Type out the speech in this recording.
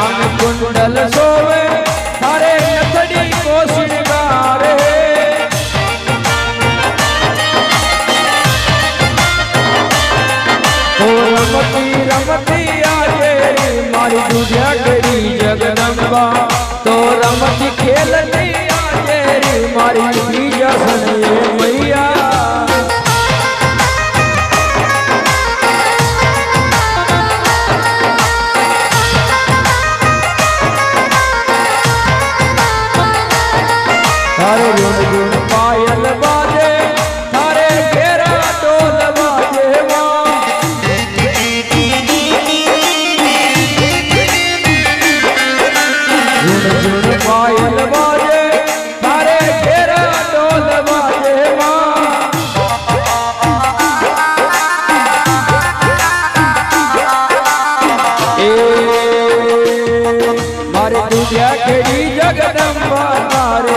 कुंडल सोवे थारे नथड़ी को श्रृंगारे तो रमती रमती आजे मारी दूजा करी जगदम्बा तो रमती खेलती आजे मारी दूजा सने मैया थारे गुण गुण पायल बाजे थारे घेरा डोल बाजे गुण गुण पायल बाजे थारे घेरा डोल बाजे मारे दूधिया खेड़ी जगदम्बा मारे